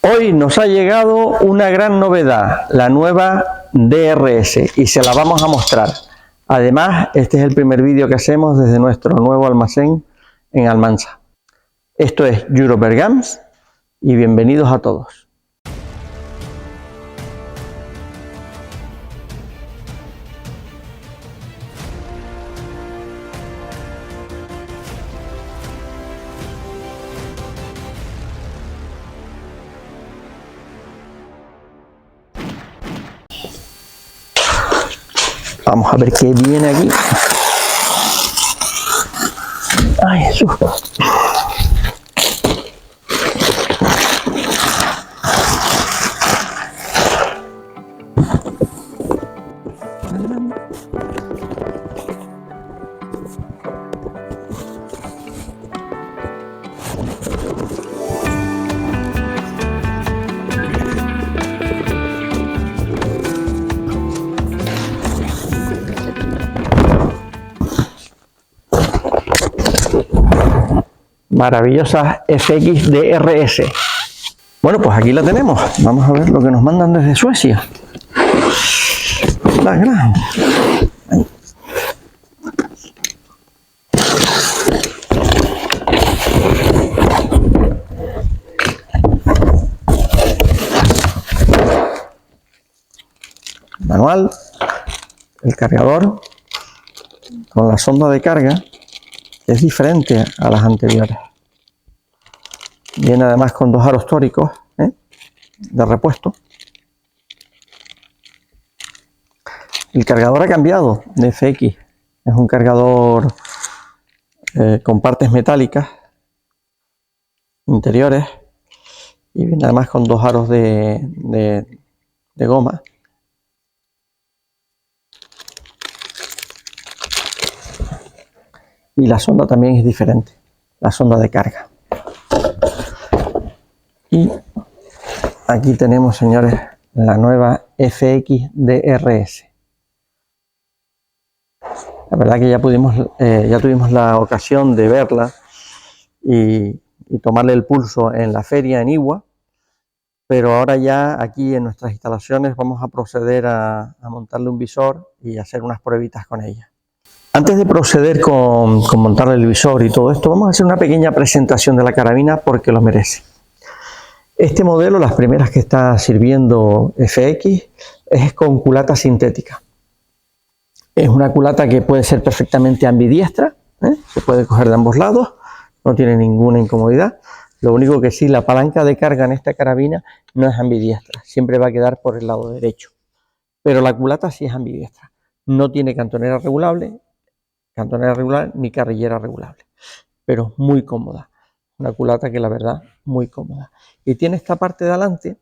Hoy nos ha llegado una gran novedad, la nueva DRS, y se la vamos a mostrar. Además, este es el primer vídeo que hacemos desde nuestro nuevo almacén en Almansa. Esto es Europeer Games y bienvenidos a todos. Vamos a ver qué viene aquí. ¡Ay, Jesús! Maravillosas FX DRS. Bueno, pues aquí la tenemos. Vamos a ver lo que nos mandan desde Suecia. La gran. Manual, el cargador con la sonda de carga es diferente a las anteriores. Viene además con dos aros tóricos de repuesto. El cargador ha cambiado de FX. Es un cargador con partes metálicas interiores y viene además con dos aros de goma. Y la sonda también es diferente, la sonda de carga. Y aquí tenemos, señores, la nueva FX DRS. La verdad que ya tuvimos la ocasión de verla y tomarle el pulso en la feria en Iwa, pero ahora ya aquí en nuestras instalaciones vamos a proceder a montarle un visor y hacer unas pruebitas con ella. Antes de proceder con montarle el visor y todo esto, vamos a hacer una pequeña presentación de la carabina porque lo merece. Este modelo, las primeras que está sirviendo FX, es con culata sintética. Es una culata que puede ser perfectamente ambidiestra, se puede coger de ambos lados, no tiene ninguna incomodidad. Lo único que sí, la palanca de carga en esta carabina no es ambidiestra, siempre va a quedar por el lado derecho. Pero la culata sí es ambidiestra, no tiene cantonera regulable ni carrillera regulable, pero muy cómoda. Una culata que la verdad muy cómoda. Y tiene esta parte de adelante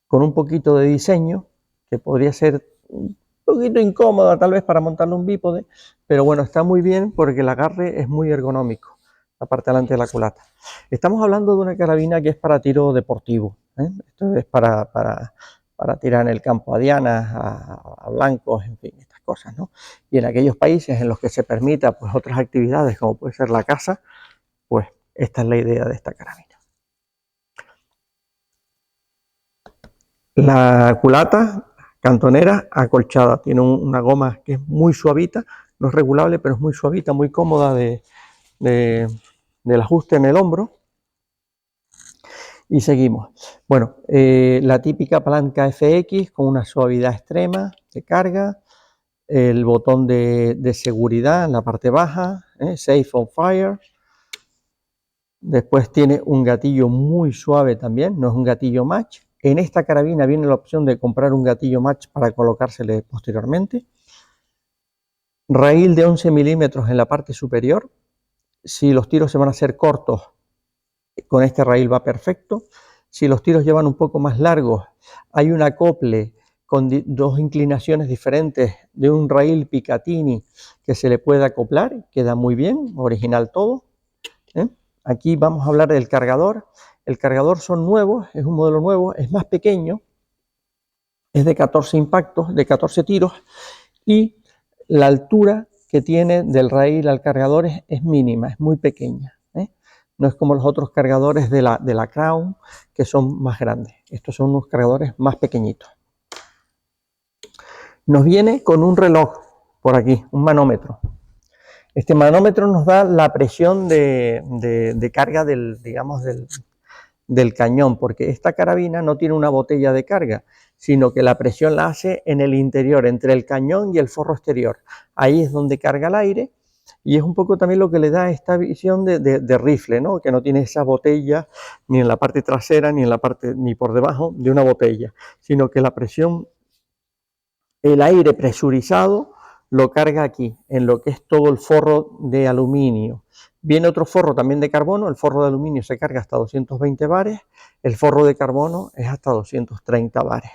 con un poquito de diseño que podría ser un poquito incómoda tal vez para montarle un bípode, pero bueno, está muy bien porque el agarre es muy ergonómico, la parte de adelante de la culata. Estamos hablando de una carabina que es para tiro deportivo, Esto es para tirar en el campo a dianas, a blancos, en fin, estas cosas, ¿no? Y en aquellos países en los que se permita pues otras actividades como puede ser la caza, pues esta es la idea de esta carabina. La culata cantonera acolchada, tiene una goma que es muy suavita, no es regulable, pero es muy suavita, muy cómoda del ajuste en el hombro. Y seguimos. Bueno, la típica palanca FX con una suavidad extrema de carga, el botón de seguridad en la parte baja, Safe on Fire. Después tiene un gatillo muy suave también, no es un gatillo match. En esta carabina viene la opción de comprar un gatillo match para colocársele posteriormente. Raíl de 11 milímetros en la parte superior. Si los tiros se van a hacer cortos, con este raíl va perfecto. Si los tiros llevan un poco más largos, hay un acople con dos inclinaciones diferentes de un raíl Picatinny que se le puede acoplar, queda muy bien, original todo. Aquí vamos a hablar del cargador. El cargador son nuevos, es un modelo nuevo, es más pequeño, es de 14 impactos, de 14 tiros, y la altura que tiene del raíl al cargador es mínima, es muy pequeña. no es como los otros cargadores de la Crown, que son más grandes. Estos son unos cargadores más pequeñitos. Nos viene con un reloj por aquí, un manómetro. Este manómetro nos da la presión de carga del cañón, porque esta carabina no tiene una botella de carga, sino que la presión la hace en el interior, entre el cañón y el forro exterior. Ahí es donde carga el aire, y es un poco también lo que le da esta visión de rifle, ¿no? Que no tiene esa botella ni en la parte trasera ni por debajo de una botella, sino que la presión, el aire presurizado lo carga aquí, en lo que es todo el forro de aluminio. Viene otro forro también de carbono, el forro de aluminio se carga hasta 220 bares, el forro de carbono es hasta 230 bares,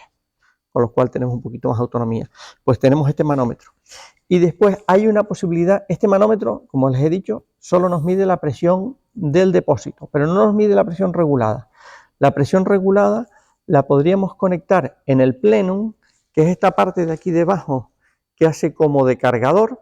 con lo cual tenemos un poquito más de autonomía. Pues tenemos este manómetro. Y después hay una posibilidad, este manómetro, como les he dicho, solo nos mide la presión del depósito, pero no nos mide la presión regulada. La presión regulada la podríamos conectar en el plenum, que es esta parte de aquí debajo, que hace como de cargador,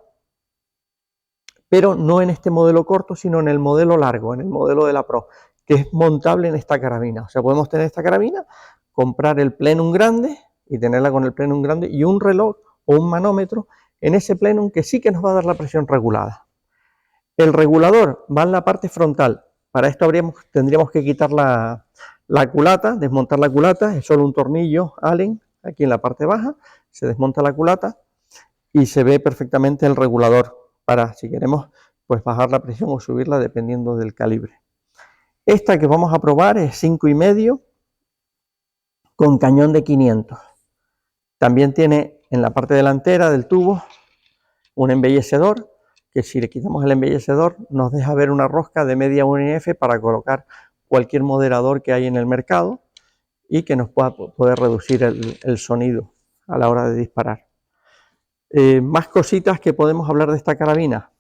pero no en este modelo corto, sino en el modelo largo, en el modelo de la Pro, que es montable en esta carabina. O sea, podemos tener esta carabina, comprar el plenum grande y tenerla con el plenum grande y un reloj o un manómetro en ese plenum que sí que nos va a dar la presión regulada. El regulador va en la parte frontal. Para esto tendríamos que quitar la culata, desmontar la culata, es solo un tornillo Allen aquí en la parte baja, se desmonta la culata y se ve perfectamente el regulador para, si queremos, pues bajar la presión o subirla dependiendo del calibre. Esta que vamos a probar es 5,5 con cañón de 500. También tiene en la parte delantera del tubo un embellecedor, que si le quitamos el embellecedor nos deja ver una rosca de media UNF para colocar cualquier moderador que hay en el mercado y que nos pueda poder reducir el sonido a la hora de disparar. Más cositas que podemos hablar de esta carabina.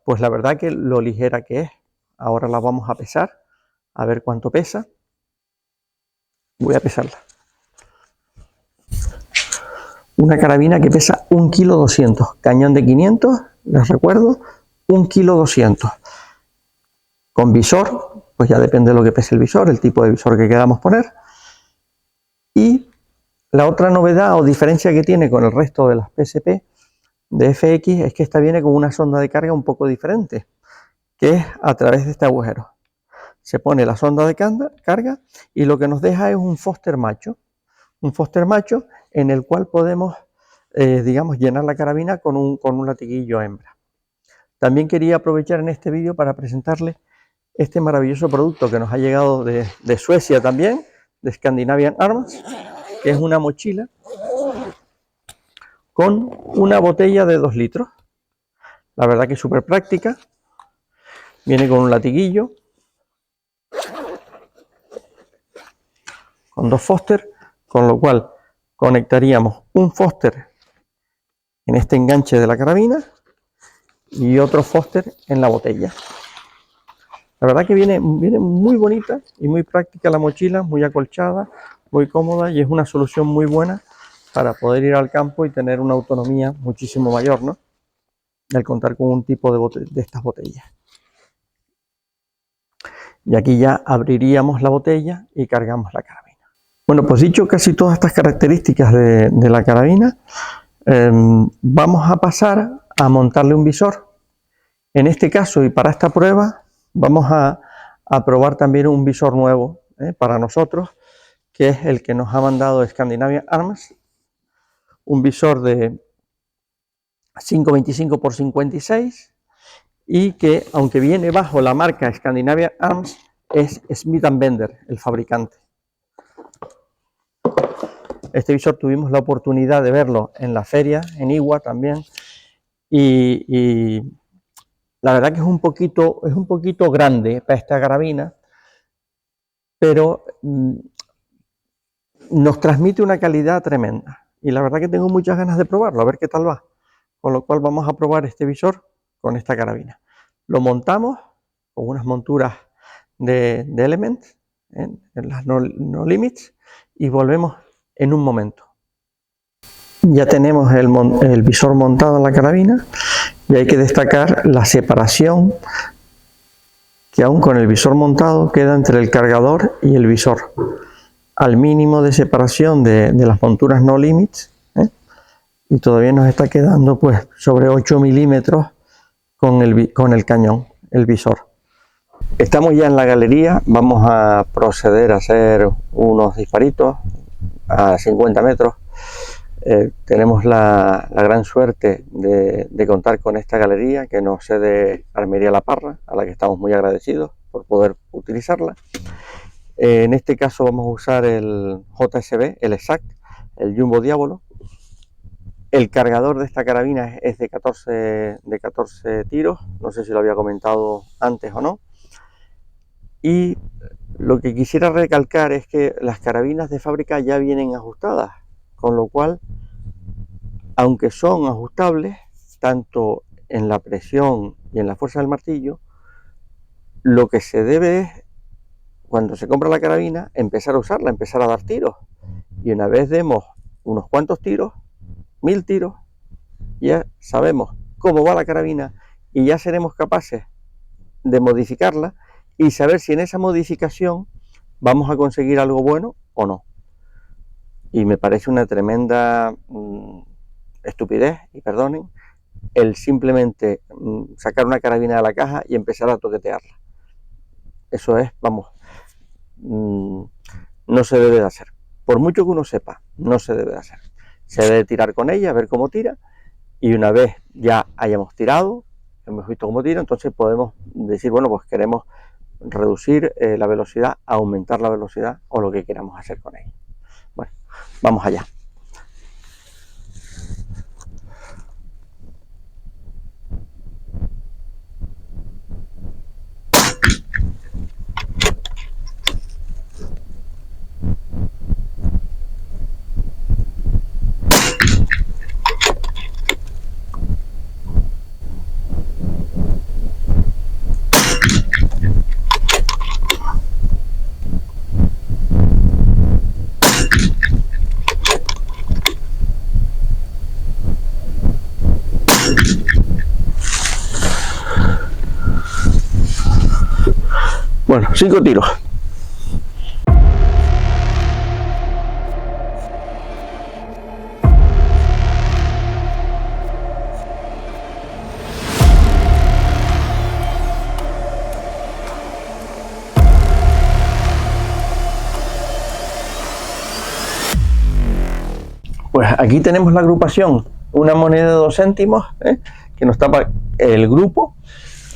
Pues la verdad que lo ligera que es. Ahora la vamos a pesar, a ver cuánto pesa. Voy a pesarla. Una carabina que pesa 1,2 kg. Cañón de 500, les recuerdo, 1,2 kg. Con visor, pues ya depende de lo que pese el visor, el tipo de visor que queramos poner. Y la otra novedad o diferencia que tiene con el resto de las PSP de FX es que esta viene con una sonda de carga un poco diferente, que es a través de este agujero. Se pone la sonda de carga y lo que nos deja es un Foster macho. Un Foster macho en el cual podemos, digamos, llenar la carabina con un latiguillo hembra. También quería aprovechar en este vídeo para presentarles este maravilloso producto que nos ha llegado de Suecia también, de Scandinavian Arms, que es una mochila con una botella de 2 litros. La verdad que es súper práctica. Viene con un latiguillo, con 2 Foster, con lo cual conectaríamos un Foster en este enganche de la carabina y otro Foster en la botella. La verdad que viene muy bonita y muy práctica la mochila, muy acolchada, muy cómoda y es una solución muy buena para poder ir al campo y tener una autonomía muchísimo mayor, ¿no? Al contar con un tipo de estas botellas. Y aquí ya abriríamos la botella y cargamos la carabina. Bueno, pues dicho casi todas estas características de la carabina, vamos a pasar a montarle un visor. En este caso y para esta prueba vamos a probar también un visor nuevo para nosotros, que es el que nos ha mandado Scandinavian Arms, un visor de 5,25 x 56 y que, aunque viene bajo la marca Scandinavian Arms, es Smith & Bender el fabricante. Este visor tuvimos la oportunidad de verlo en la feria, en Iwa también, y la verdad que es un poquito grande para esta carabina, pero nos transmite una calidad tremenda. Y la verdad que tengo muchas ganas de probarlo, a ver qué tal va. Con lo cual vamos a probar este visor con esta carabina. Lo montamos con unas monturas de Element en las no limits y volvemos en un momento. Ya tenemos el visor montado en la carabina y hay que destacar la separación que aún con el visor montado queda entre el cargador y el visor, al mínimo de separación de las monturas no limits, y todavía nos está quedando pues sobre 8 milímetros con el cañón, el visor. Estamos ya en la galería, vamos a proceder a hacer unos disparitos a 50 metros. Tenemos la gran suerte de contar con esta galería que nos cede Armería La Parra, a la que estamos muy agradecidos por poder utilizarla. En este caso vamos a usar el JSB, el Exact, el Jumbo Diabolo. El cargador de esta carabina es de 14 tiros, no sé si lo había comentado antes o no. Y lo que quisiera recalcar es que las carabinas de fábrica ya vienen ajustadas, con lo cual, aunque son ajustables, tanto en la presión y en la fuerza del martillo, lo que se debe es, cuando se compra la carabina, empezar a usarla, empezar a dar tiros. Y una vez demos unos cuantos tiros, 1000 tiros, ya sabemos cómo va la carabina y ya seremos capaces de modificarla y saber si en esa modificación vamos a conseguir algo bueno o no. Y me parece una tremenda estupidez, y perdonen, el simplemente sacar una carabina de la caja y empezar a toquetearla. Eso es, vamos, no se debe de hacer. Por mucho que uno sepa, no se debe de hacer. Se debe tirar con ella, ver cómo tira, y una vez ya hayamos tirado, hemos visto cómo tira, entonces podemos decir, bueno, pues queremos reducir la velocidad, aumentar la velocidad o lo que queramos hacer con ella. Bueno, vamos allá. Bueno, 5 tiros. Pues aquí tenemos la agrupación, una moneda de 2 céntimos, que nos tapa el grupo.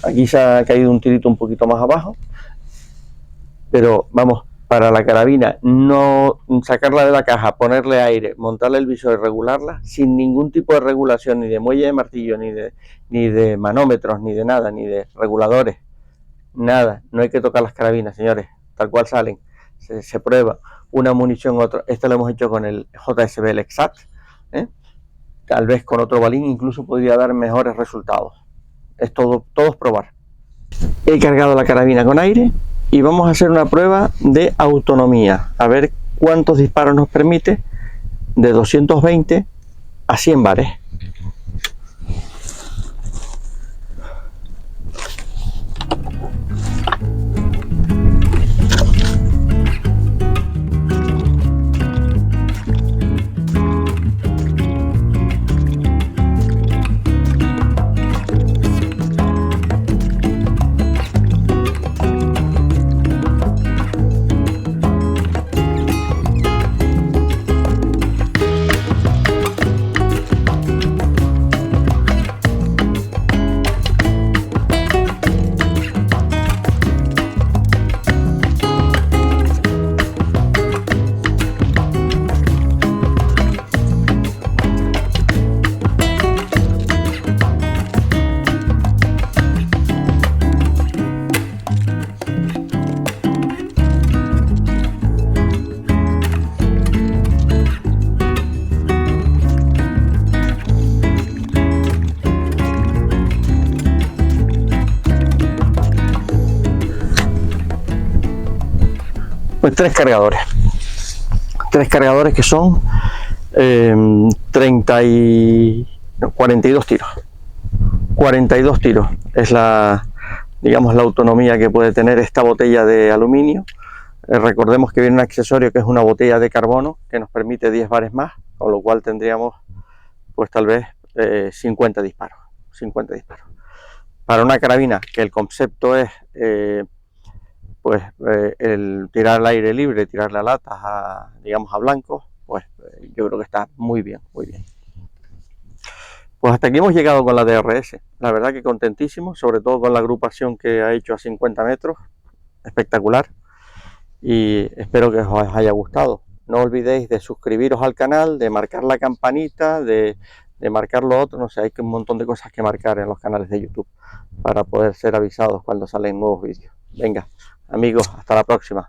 Aquí se ha caído un tirito un poquito más abajo, pero vamos, para la carabina, no sacarla de la caja, ponerle aire, montarle el visor y regularla sin ningún tipo de regulación, ni de muelle de martillo, ni de manómetros, ni de nada, ni de reguladores, nada. No hay que tocar las carabinas, señores, tal cual salen, se prueba una munición, otra. Esto lo hemos hecho con el JSB, el Exact, tal vez con otro balín incluso podría dar mejores resultados. Es todo es probar. He cargado la carabina con aire y vamos a hacer una prueba de autonomía, a ver cuántos disparos nos permite de 220 a 100 bares. Pues 3 cargadores que son 42 tiros. 42 tiros es la digamos, la autonomía que puede tener esta botella de aluminio. Recordemos que viene un accesorio que es una botella de carbono que nos permite 10 bares más, con lo cual tendríamos pues tal vez 50 disparos. Para una carabina que el concepto es el tirar al aire libre, tirar las latas digamos a blancos, pues yo creo que está muy bien, muy bien. Pues hasta aquí hemos llegado con la DRS. La verdad que contentísimo, sobre todo con la agrupación que ha hecho a 50 metros. Espectacular. Y espero que os haya gustado. No olvidéis de suscribiros al canal, de marcar la campanita, de marcar lo otro. No sé, hay un montón de cosas que marcar en los canales de YouTube para poder ser avisados cuando salen nuevos vídeos. Venga, amigos, hasta la próxima.